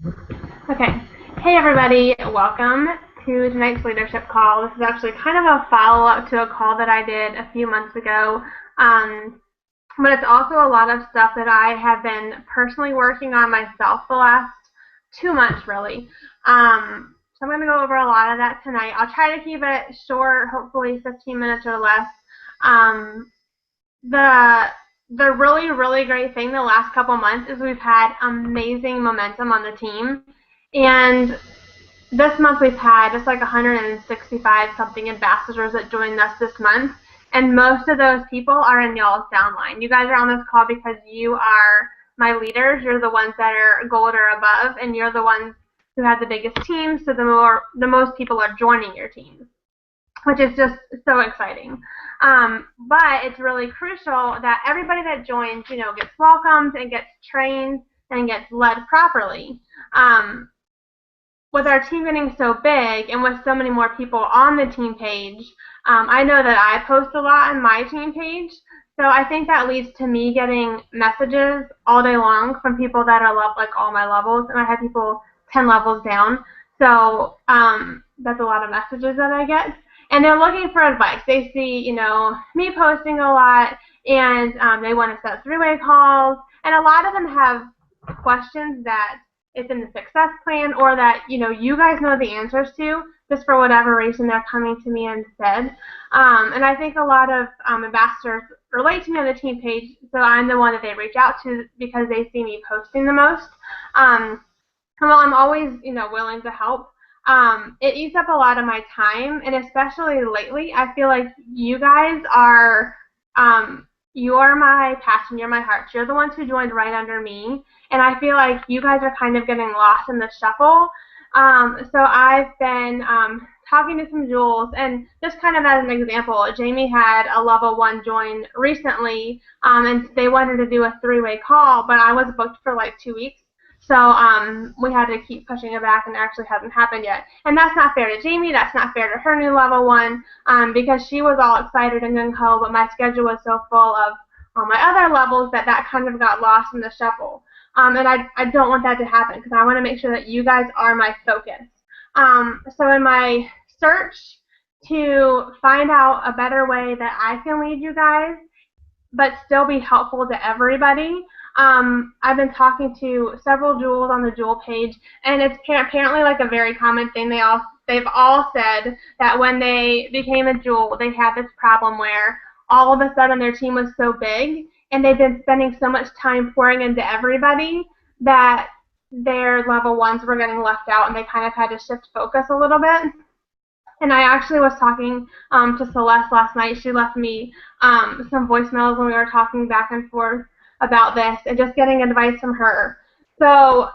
Okay. Hey everybody, welcome to tonight's leadership call. This is actually kind of a follow-up to a call that I did a few months ago. But it's also a lot of stuff that I have been personally working on myself the last 2 months, really. So I'm going to go over a lot of that tonight. I'll try to keep it short, hopefully 15 minutes or less. Um, the the really great thing the last couple months is we've had amazing momentum on the team, and this month we've had just like 165 something ambassadors that joined us this month, and most of those people are in y'all's downline. You guys are on this call because you are my leaders. You're the ones that are gold or above, and you're the ones who have the biggest teams. So the most people are joining your teams, which is just so exciting. But it's really crucial that everybody that joins, gets welcomed and gets trained and gets led properly. With our team getting so big and with so many more people on the team page, I know that I post a lot on my team page. So I think that leads to me getting messages all day long from people that are like all my levels, and I have people 10 levels down. So that's a lot of messages that I get. And they're looking for advice. They see, me posting a lot, and they want to set three-way calls. And a lot of them have questions that it's in the success plan, or that you guys know the answers to, just for whatever reason they're coming to me instead. And I think a lot of ambassadors relate to me on the team page, so I'm the one that they reach out to because they see me posting the most. And while I'm always willing to help, it eats up a lot of my time, and especially lately, I feel like you guys are you're my passion, you're my heart. You're the ones who joined right under me, and I feel like you guys are kind of getting lost in the shuffle. So I've been talking to some jewels, and just kind of as an example, Jamie had a level 1 join recently, and they wanted to do a three-way call, but I was booked for like 2 weeks. So we had to keep pushing it back, and it actually hasn't happened yet. And that's not fair to Jamie. That's not fair to her new level 1, because she was all excited and gung-ho, but my schedule was so full of all my other levels that kind of got lost in the shuffle. And I don't want that to happen, because I want to make sure that you guys are my focus. So in my search to find out a better way that I can lead you guys, but still be helpful to everybody, I've been talking to several jewels on the jewel page, and it's apparently like a very common thing. They've all said that when they became a jewel, they had this problem where all of a sudden their team was so big, and they've been spending so much time pouring into everybody that their level 1s were getting left out, and they kind of had to shift focus a little bit. And I actually was talking to Celeste last night. She left me some voicemails when we were talking back and forth about this, and just getting advice from her. So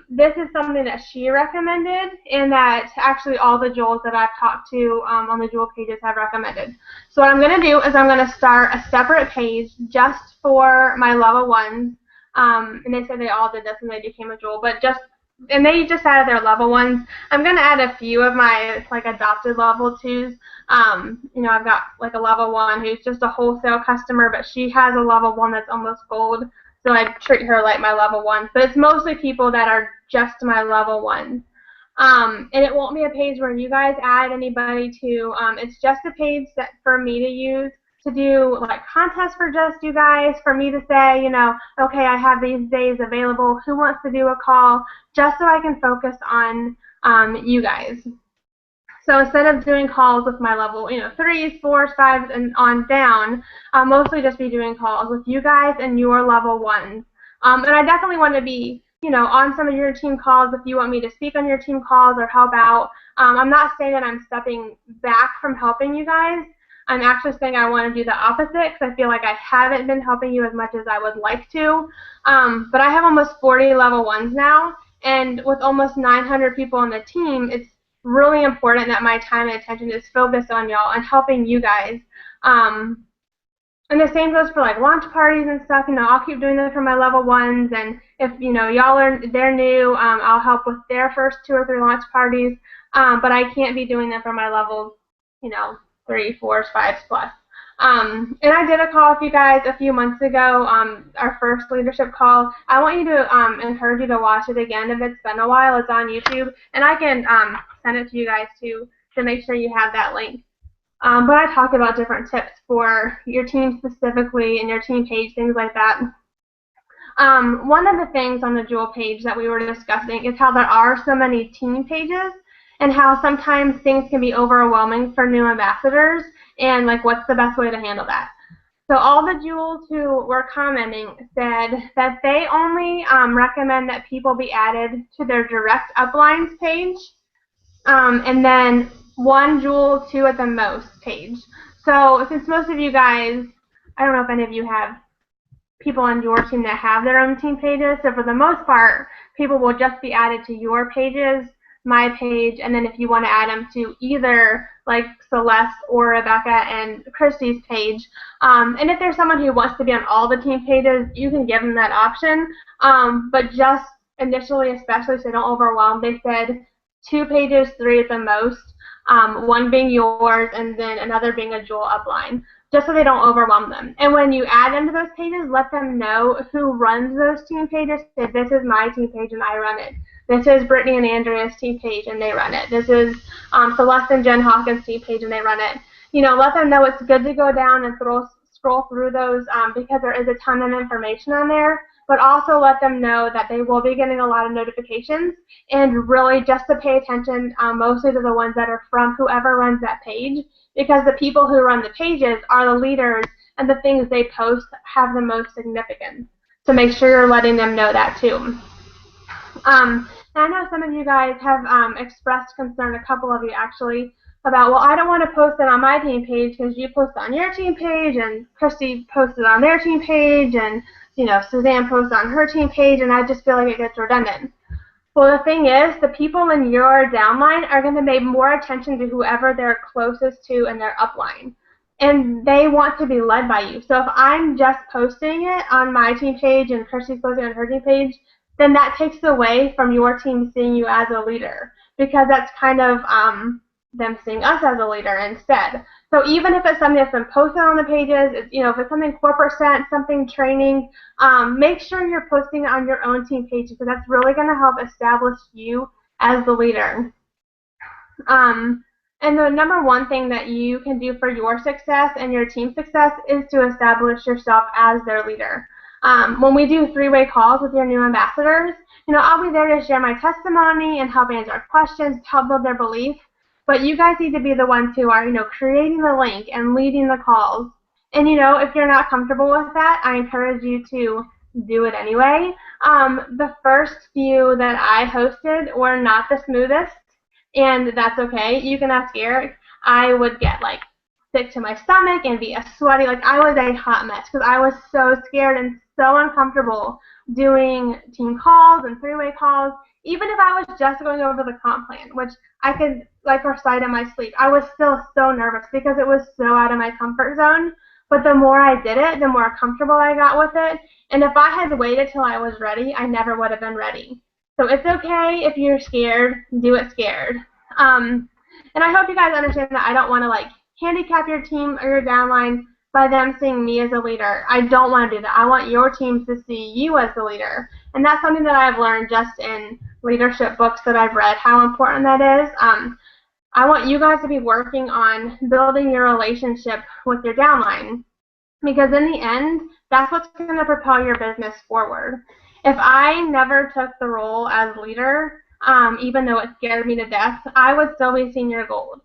this is something that she recommended, and that actually all the jewels that I've talked to on the jewel pages have recommended. So what I'm going to do is I'm going to start a separate page just for my level 1s. And they said they all did this when they became a jewel, and they just added their level 1s. I'm going to add a few of my adopted level 2s. I've got like a level 1 who's just a wholesale customer, but she has a level 1 that's almost gold, so I treat her like my level 1. But it's mostly people that are just my level 1. And it won't be a page where you guys add anybody to. It's just a page that for me to use to do like contests for just you guys, for me to say, okay, I have these days available. Who wants to do a call? Just so I can focus on you guys. So instead of doing calls with my level, 3s, 4s, 5s, and on down, I'll mostly just be doing calls with you guys and your level 1s. And I definitely want to be, on some of your team calls if you want me to speak on your team calls or help out. I'm not saying that I'm stepping back from helping you guys. I'm actually saying I want to do the opposite, because I feel like I haven't been helping you as much as I would like to. But I have almost 40 level 1s now, and with almost 900 people on the team, it's really important that my time and attention is focused on y'all and helping you guys. And the same goes for like launch parties and stuff. I'll keep doing that for my level 1s, and if they're new, I'll help with their first 2 or 3 launch parties. But I can't be doing them for my levels, 3, 4s, 5s plus. And I did a call with you guys a few months ago, our first leadership call. I want you to encourage you to watch it again if it's been a while. It's on YouTube, and I can send it to you guys too to make sure you have that link. But I talk about different tips for your team specifically and your team page, things like that. One of the things on the Jewel page that we were discussing is how there are so many team pages and how sometimes things can be overwhelming for new ambassadors and like what's the best way to handle that. So all the Jewels who were commenting said that they only recommend that people be added to their direct uplines page and then one Jewel, two at the most page. So since most of you guys, I don't know if any of you have people on your team that have their own team pages. So for the most part, people will just be added to your pages, my page, and then if you want to add them to either like Celeste or Rebecca and Christy's page. And if there's someone who wants to be on all the team pages, you can give them that option. But just initially, especially so they don't overwhelm, they said 2 pages, 3 at the most, one being yours and then another being a Jewel upline, just so they don't overwhelm them. And when you add them to those pages, let them know who runs those team pages. Say, this is my team page and I run it. This is Brittany and Andrea's team page and they run it. This is Celeste and Jen Hawkins' team page and they run it. You know, let them know it's good to go down and scroll through those because there is a ton of information on there. But also let them know that they will be getting a lot of notifications and really just to pay attention mostly to the ones that are from whoever runs that page, because the people who run the pages are the leaders and the things they post have the most significance. So make sure you're letting them know that too. And I know some of you guys have expressed concern, a couple of you actually, about, well, I don't want to post it on my team page because you post on your team page and Christy posted on their team page and, you know, Suzanne posts on her team page and I just feel like it gets redundant. Well, the thing is, the people in your downline are going to pay more attention to whoever they're closest to in their upline. And they want to be led by you. So if I'm just posting it on my team page and Christy's posting on her team page, then that takes away from your team seeing you as a leader, because that's kind of them seeing us as a leader instead. So even if it's something that's been posted on the pages, it's, you know, if it's something corporate sent, something training, make sure you're posting it on your own team page because that's really going to help establish you as the leader. And the number one thing that you can do for your success and your team success is to establish yourself as their leader. When we do 3-way calls with your new ambassadors, you know, I'll be there to share my testimony and help answer questions, help build their belief. But you guys need to be the ones who are, you know, creating the link and leading the calls. And, you know, if you're not comfortable with that, I encourage you to do it anyway. The first few that I hosted were not the smoothest, and that's okay. You can ask Eric. I would get, like, sick to my stomach and be a sweaty, like I was a hot mess because I was so scared and so uncomfortable doing team calls and 3-way calls. Even if I was just going over the comp plan, which I could like recite in my sleep, I was still so nervous because it was so out of my comfort zone. But the more I did it, the more comfortable I got with it. And if I had waited till I was ready, I never would have been ready. So it's okay if you're scared, do it scared. And I hope you guys understand that I don't want to like handicap your team or your downline by them seeing me as a leader. I don't want to do that. I want your teams to see you as the leader. And that's something that I've learned just in leadership books that I've read, how important that is. I want you guys to be working on building your relationship with your downline, because in the end, that's what's going to propel your business forward. If I never took the role as leader, even though it scared me to death, I would still be senior gold.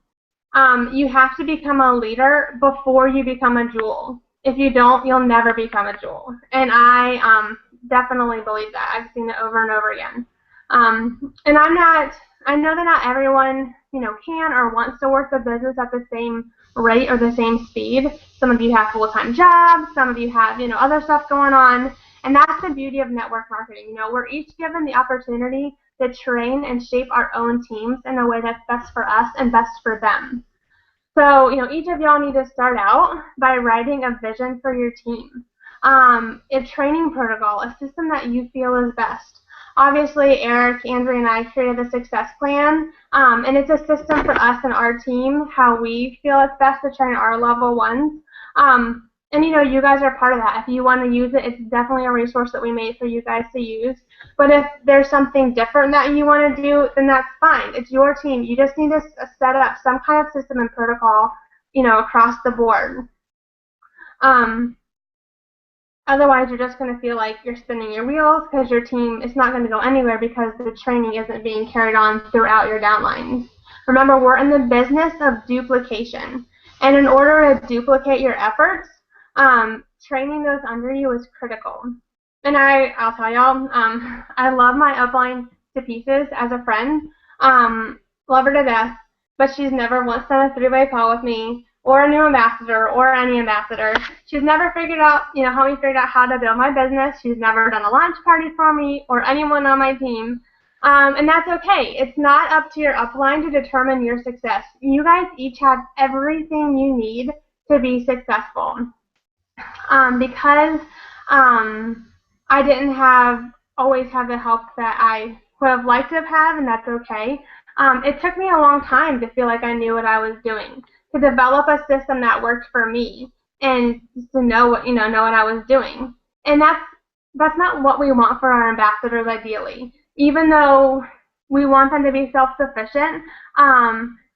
You have to become a leader before you become a jewel. If you don't, you'll never become a jewel. And I definitely believe that. I've seen it over and over again. And I know that not everyone, you know, can or wants to work the business at the same rate or the same speed. Some of you have full-time jobs. Some of you have, you know, other stuff going on. And that's the beauty of network marketing. You know, we're each given the opportunity to train and shape our own teams in a way that's best for us and best for them. So, you know, each of y'all need to start out by writing a vision for your team, a training protocol, a system that you feel is best. Obviously, Eric, Andrea, and I created the success plan, and it's a system for us and our team, how we feel it's best to train our level ones. And you guys are part of that. If you want to use it, it's definitely a resource that we made for you guys to use. But if there's something different that you want to do, then that's fine. It's your team. You just need to set up some kind of system and protocol, across the board. Otherwise, you're just going to feel like you're spinning your wheels because your team is not going to go anywhere because the training isn't being carried on throughout your downlines. Remember, we're in the business of duplication. And in order to duplicate your efforts, training those under you is critical. And I'll tell y'all, I love my upline to pieces as a friend. Love her to death, but she's never once done a three-way call with me, or a new ambassador, or any ambassador. She's never figured out, helped me figure out how to build my business. She's never done a launch party for me or anyone on my team. And that's okay. It's not up to your upline to determine your success. You guys each have everything you need to be successful. Because I didn't always have the help that I would have liked to have had, and that's okay. It took me a long time to feel like I knew what I was doing, to develop a system that worked for me, and to know what I was doing. And that's not what we want for our ambassadors ideally. Even though we want them to be self-sufficient,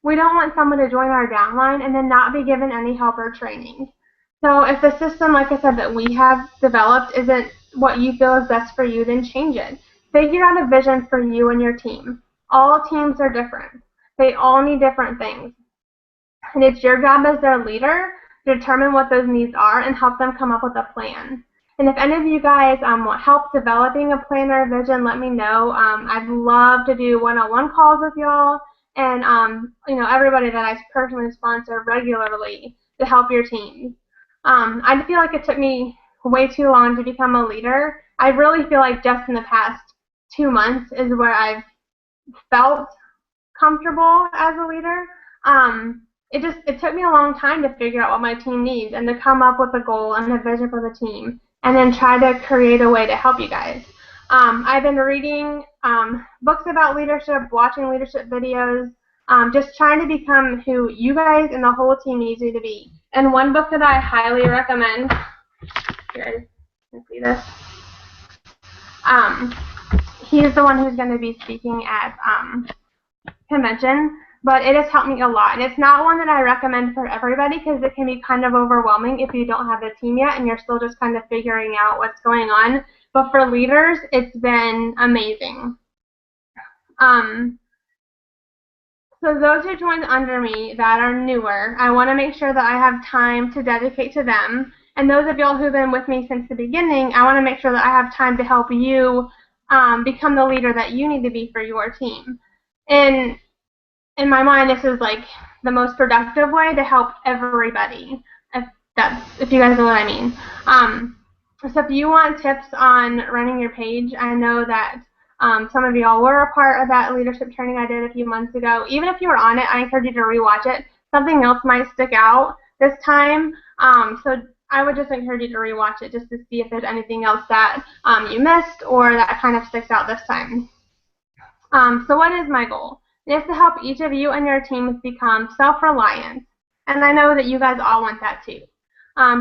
we don't want someone to join our downline and then not be given any help or training. So if the system, like I said, that we have developed isn't what you feel is best for you, then change it. Figure out a vision for you and your team. All teams are different. They all need different things. And it's your job as their leader to determine what those needs are and help them come up with a plan. And if any of you guys want help developing a plan or a vision, let me know. I'd love to do one-on-one calls with y'all and everybody that I personally sponsor regularly to help your team. I feel like it took me way too long to become a leader. I really feel like just in the past 2 months is where I've felt comfortable as a leader. It took me a long time to figure out what my team needs and to come up with a goal and a vision for the team, and then try to create a way to help you guys. I've been reading books about leadership, watching leadership videos, just trying to become who you guys and the whole team needs you to be. And one book that I highly recommend, you guys can see this, he's the one who's going to be speaking at convention, but it has helped me a lot. And it's not one that I recommend for everybody because it can be kind of overwhelming if you don't have a team yet and you're still just kind of figuring out what's going on. But for leaders, it's been amazing. So those who joined under me that are newer, I want to make sure that I have time to dedicate to them. And those of y'all who've been with me since the beginning, I want to make sure that I have time to help you become the leader that you need to be for your team. And in my mind, this is like the most productive way to help everybody, if you guys know what I mean. So if you want tips on running your page, I know that some of y'all were a part of that leadership training I did a few months ago. Even if you were on it, I encourage you to rewatch it. Something else might stick out this time. So I would just encourage you to rewatch it just to see if there's anything else that you missed or that kind of sticks out this time. So what is my goal? It is to help each of you and your teams become self-reliant. And I know that you guys all want that too.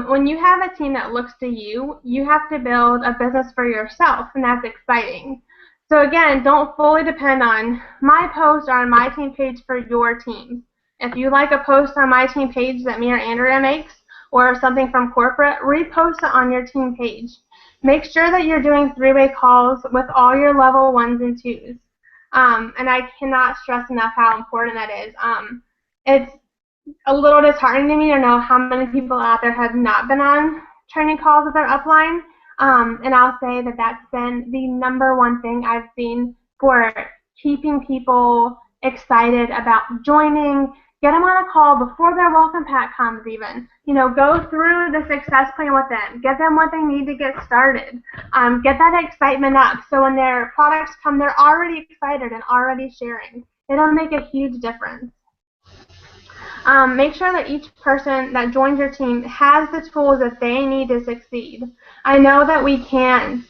When you have a team that looks to you, you have to build a business for yourself, and that's exciting. So again, don't fully depend on my post or on my team page for your team. If you like a post on my team page that me or Andrea makes, or something from corporate, repost it on your team page. Make sure that you're doing three-way calls with all your level 1s and 2s. And I cannot stress enough how important that is. It's a little disheartening to me to know how many people out there have not been on training calls with their upline. And I'll say that that's been the #1 thing I've seen for keeping people excited about joining. Get them on a call before their welcome pack comes even. Go through the success plan with them. Get them what they need to get started. Get that excitement up so when their products come, they're already excited and already sharing. It'll make a huge difference. Make sure that each person that joins your team has the tools that they need to succeed. I know that we can't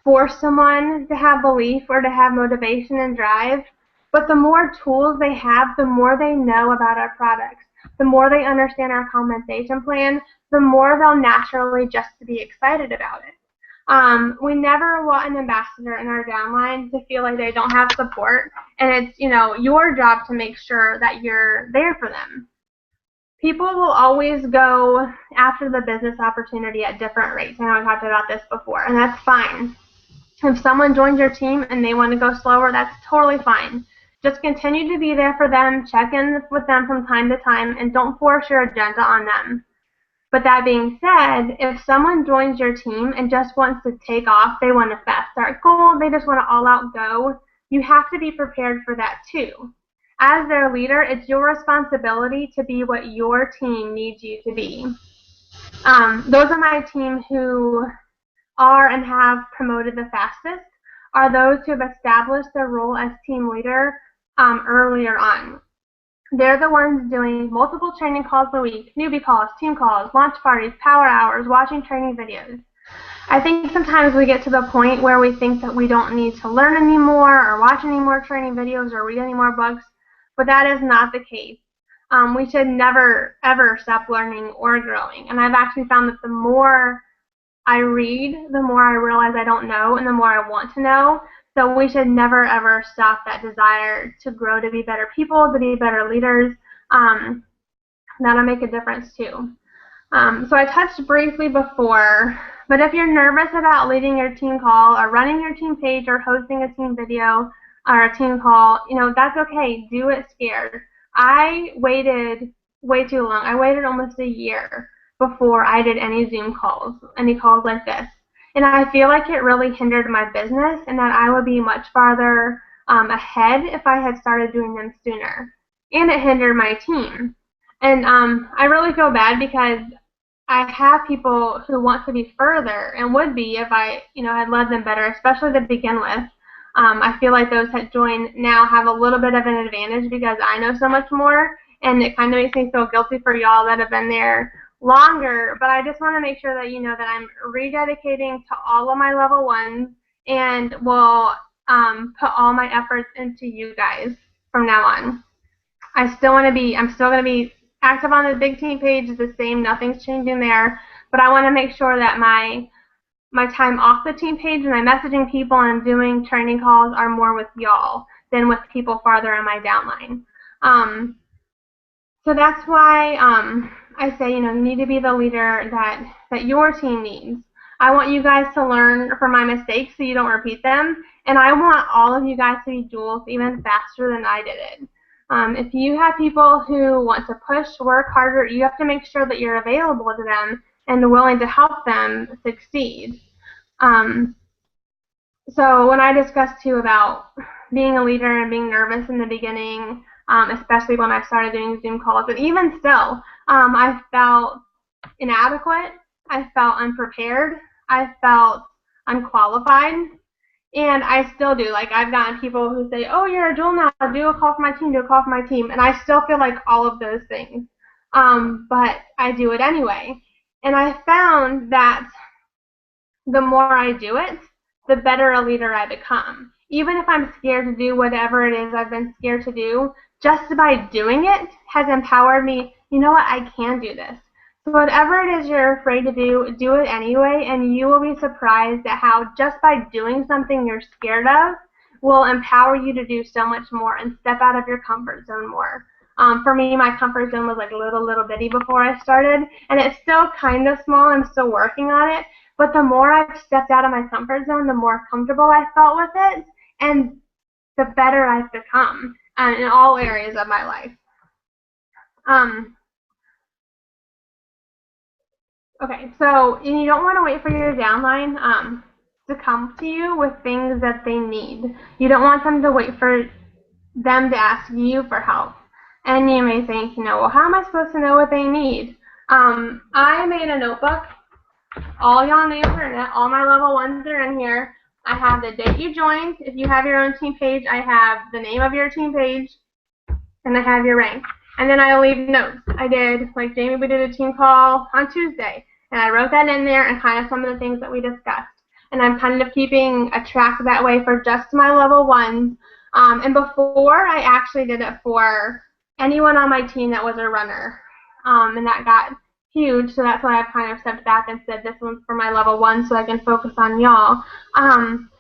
force someone to have belief or to have motivation and drive, but the more tools they have, the more they know about our products. The more they understand our compensation plan, the more they'll naturally just be excited about it. We never want an ambassador in our downline to feel like they don't have support, and it's, your job to make sure that you're there for them. People will always go after the business opportunity at different rates. I know I talked about this before, and that's fine. If someone joins your team and they want to go slower, that's totally fine. Just continue to be there for them, check in with them from time to time, and don't force your agenda on them. But that being said, if someone joins your team and just wants to take off, they want a fast start goal, they just want to all out go, you have to be prepared for that too. As their leader, it's your responsibility to be what your team needs you to be. Those on my team who are and have promoted the fastest are those who have established their role as team leader earlier on. They're the ones doing multiple training calls a week, newbie calls, team calls, launch parties, power hours, watching training videos. I think sometimes we get to the point where we think that we don't need to learn anymore or watch any more training videos or read any more books, but that is not the case. We should never, ever stop learning or growing. And I've actually found that the more I read, the more I realize I don't know and the more I want to know. So we should never, ever stop that desire to grow, to be better people, to be better leaders. That'll make a difference too. So I touched briefly before, but if you're nervous about leading your team call or running your team page or hosting a team video or a team call, that's okay. Do it scared. I waited way too long. I waited almost a year before I did any Zoom calls, any calls like this. And I feel like it really hindered my business and that I would be much farther ahead if I had started doing them sooner. And it hindered my team. And I really feel bad because I have people who want to be further and would be if I, had led them better, especially to begin with. I feel like those that join now have a little bit of an advantage because I know so much more, and it kind of makes me feel guilty for y'all that have been there longer. But I just want to make sure that you know that I'm rededicating to all of my level ones and will put all my efforts into you guys from now on. I'm still going to be active on the big team page. It's the same, nothing's changing there, but I want to make sure that my time off the team page and my messaging people and doing training calls are more with y'all than with people farther in my downline. So that's why I say, you need to be the leader that your team needs. I want you guys to learn from my mistakes so you don't repeat them, and I want all of you guys to be jewels even faster than I did it. If you have people who want to push, work harder, you have to make sure that you're available to them and willing to help them succeed. So when I discussed too about being a leader and being nervous in the beginning, especially when I started doing Zoom calls, but even still, I felt inadequate, I felt unprepared, I felt unqualified, and I still do. Like, I've gotten people who say, oh, you're a dual now, do a call for my team, do a call for my team, and I still feel like all of those things, but I do it anyway. And I found that the more I do it, the better a leader I become. Even if I'm scared to do whatever it is I've been scared to do, just by doing it has empowered me. You know what? I can do this. So whatever it is you're afraid to do it anyway, and you will be surprised at how just by doing something you're scared of will empower you to do so much more and step out of your comfort zone more. For me, my comfort zone was like little bitty before I started, and it's still kind of small. I'm still working on it. But the more I've stepped out of my comfort zone, the more comfortable I felt with it, and the better I've become in all areas of my life. Okay, so you don't want to wait for your downline to come to you with things that they need. You don't want them to wait for them to ask you for help. And you may think, well, how am I supposed to know what they need? I made a notebook. All y'all on the internet, all my level ones are in here. I have the date you joined. If you have your own team page, I have the name of your team page, and I have your rank. And then I leave notes. I did, like Jamie, we did a team call on Tuesday, and I wrote that in there and kind of some of the things that we discussed. And I'm kind of keeping a track that way for just my level ones. And before, I actually did it for anyone on my team that was a runner, and that got huge, so that's why I've kind of stepped back and said this one's for my level 1 so I can focus on y'all.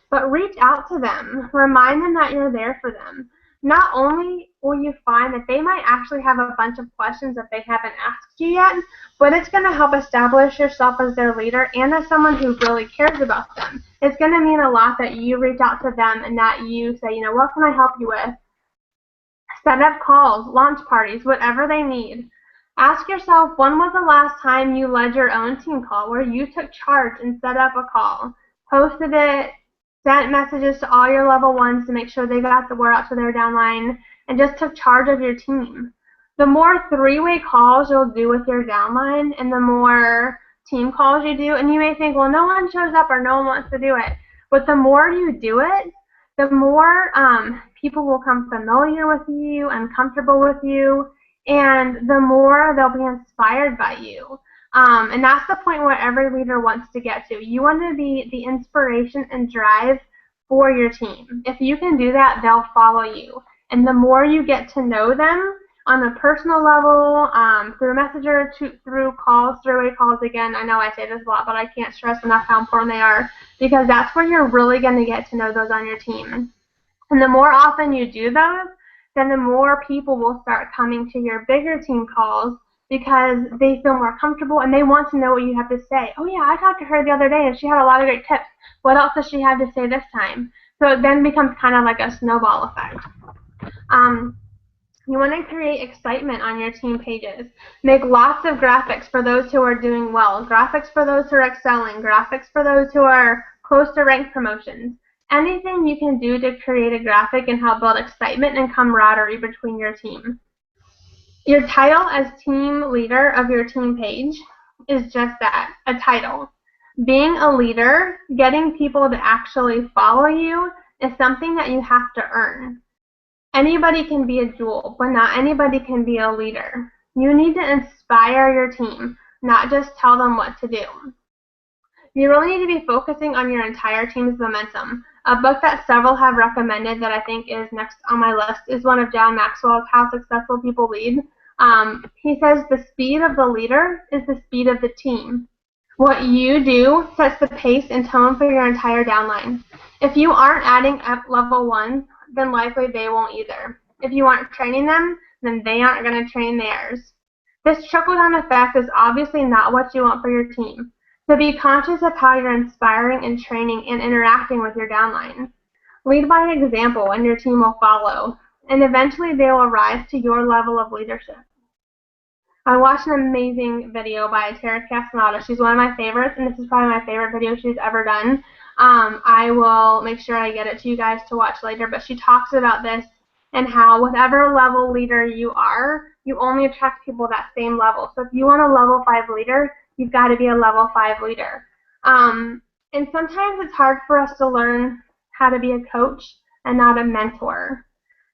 But reach out to them. Remind them that you're there for them. Not only will you find that they might actually have a bunch of questions that they haven't asked you yet, but it's going to help establish yourself as their leader and as someone who really cares about them. It's going to mean a lot that you reach out to them and that you say, you know, what can I help you with? Set up calls, launch parties, whatever they need. Ask yourself, when was the last time you led your own team call where you took charge and set up a call, posted it, sent messages to all your level 1s to make sure they got the word out to their downline, and just took charge of your team. The more three-way calls you'll do with your downline and the more team calls you do, and you may think, well, no one shows up or no one wants to do it, but the more you do it, the more people will come familiar with you and comfortable with you, and the more they'll be inspired by you. And that's the point where every leader wants to get to. You want to be the inspiration and drive for your team. If you can do that, they'll follow you. And the more you get to know them on a personal level, through Messenger, through calls, three-way calls, again, I know I say this a lot, but I can't stress enough how important they are, because that's where you're really going to get to know those on your team. And the more often you do those, then the more people will start coming to your bigger team calls because they feel more comfortable and they want to know what you have to say. Oh yeah, I talked to her the other day and she had a lot of great tips. What else does she have to say this time? So it then becomes kind of like a snowball effect. You want to create excitement on your team pages. Make lots of graphics for those who are doing well, graphics for those who are excelling, graphics for those who are close to rank promotions. Anything you can do to create a graphic and help build excitement and camaraderie between your team. Your title as team leader of your team page is just that, a title. Being a leader, getting people to actually follow you, is something that you have to earn. Anybody can be a jewel, but not anybody can be a leader. You need to inspire your team, not just tell them what to do. You really need to be focusing on your entire team's momentum. A book that several have recommended that I think is next on my list is one of John Maxwell's, How Successful People Lead. He says the speed of the leader is the speed of the team. What you do sets the pace and tone for your entire downline. If you aren't adding up level 1s, then likely they won't either. If you aren't training them, then they aren't going to train theirs. This trickle-down effect is obviously not what you want for your team. So be conscious of how you're inspiring and training and interacting with your downline. Lead by example and your team will follow, and eventually they will rise to your level of leadership. I watched an amazing video by Castaneda. She's one of my favorites, and this is probably my favorite video she's ever done. I will make sure I get it to you guys to watch later, but she talks about this and how whatever level leader you are, you only attract people at that same level. So if you want a level 5 leader, you've got to be a level 5 leader. And sometimes it's hard for us to learn how to be a coach and not a mentor.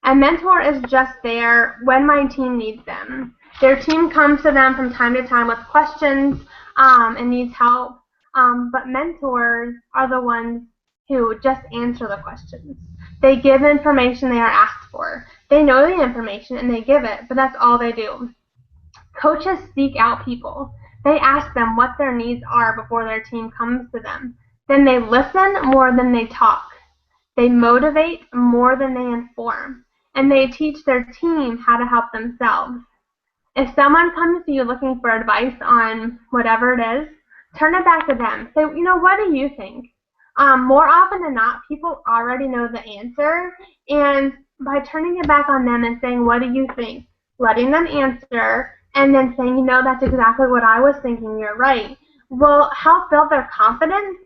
A mentor is just there when my team needs them. Their team comes to them from time to time with questions and needs help, but mentors are the ones who just answer the questions. They give information they are asked for. They know the information and they give it, but that's all they do. Coaches seek out people. They ask them what their needs are before their team comes to them. Then they listen more than they talk. They motivate more than they inform. And they teach their team how to help themselves. If someone comes to you looking for advice on whatever it is, turn it back to them. Say, you know, what do you think? More often than not, people already know the answer. And by turning it back on them and saying, what do you think? Letting them answer, and then saying, you know, that's exactly what I was thinking, you're right, will help build their confidence,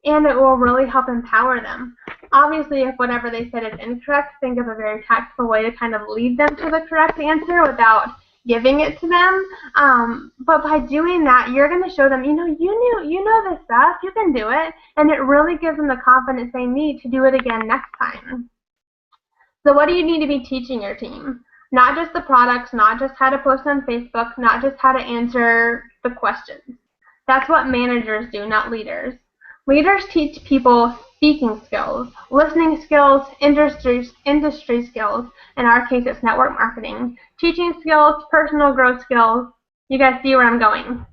and it will really help empower them. Obviously, if whatever they said is incorrect, think of a very tactful way to kind of lead them to the correct answer without giving it to them. But by doing that, you're going to show them, you know this stuff, you can do it, and it really gives them the confidence they need to do it again next time. So what do you need to be teaching your team? Not just the products, not just how to post on Facebook, not just how to answer the questions. That's what managers do, not leaders. Leaders teach people speaking skills, listening skills, industry skills. In our case, it's network marketing. Teaching skills, personal growth skills. You guys see where I'm going.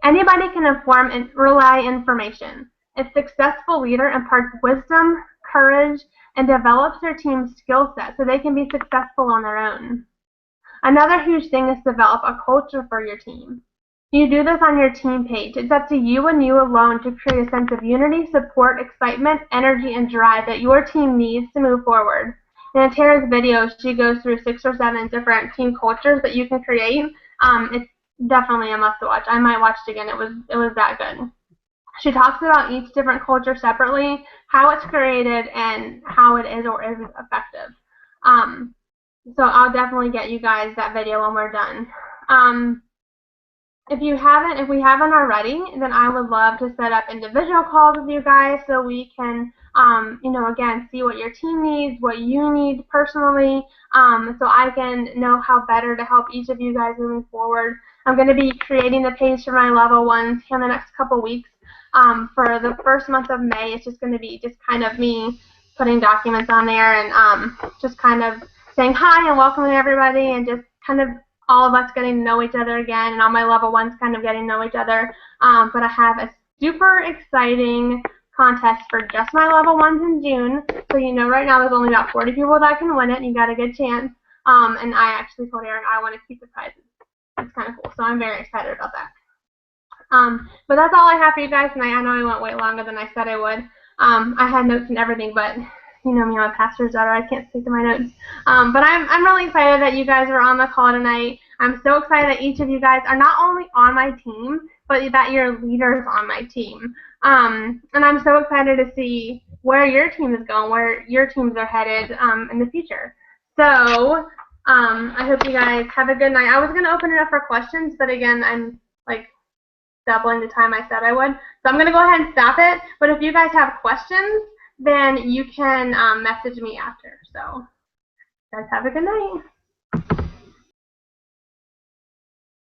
Anybody can inform and relay information. A successful leader imparts wisdom, courage, and develops their team's skill set so they can be successful on their own. Another huge thing is develop a culture for your team. You do this on your team page. It's up to you and you alone to create a sense of unity, support, excitement, energy, and drive that your team needs to move forward. In Tara's video, she goes through 6 or 7 different team cultures that you can create. It's definitely a must watch. I might watch it again. It was that good. She talks about each different culture separately, how it's created, and how it is or isn't effective. So I'll definitely get you guys that video when we're done. If we haven't already, then I would love to set up individual calls with you guys so we can, again, see what your team needs, what you need personally, so I can know how better to help each of you guys moving forward. I'm going to be creating the page for my level 1s in the next couple weeks. For the first month of May, it's just going to be just kind of me putting documents on there and just kind of saying hi and welcoming everybody and just kind of all of us getting to know each other again, and all my level 1s kind of getting to know each other. But I have a super exciting contest for just my level 1s in June. So right now there's only about 40 people that can win it, and you got a good chance. And I actually told Aaron I want to keep the prizes. It's kind of cool, so I'm very excited about that. But that's all I have for you guys tonight. I know I went way longer than I said I would. I had notes and everything, but you know me, I'm a pastor's daughter. I can't stick to my notes. But I'm really excited that you guys are on the call tonight. I'm so excited that each of you guys are not only on my team, but that you're leaders on my team. And I'm so excited to see where your team is going, where your teams are headed in the future. So I hope you guys have a good night. I was going to open it up for questions, but again, I'm like doubling the time I said I would. So I'm going to go ahead and stop it. But if you guys have questions, then you can message me after. So guys have a good night.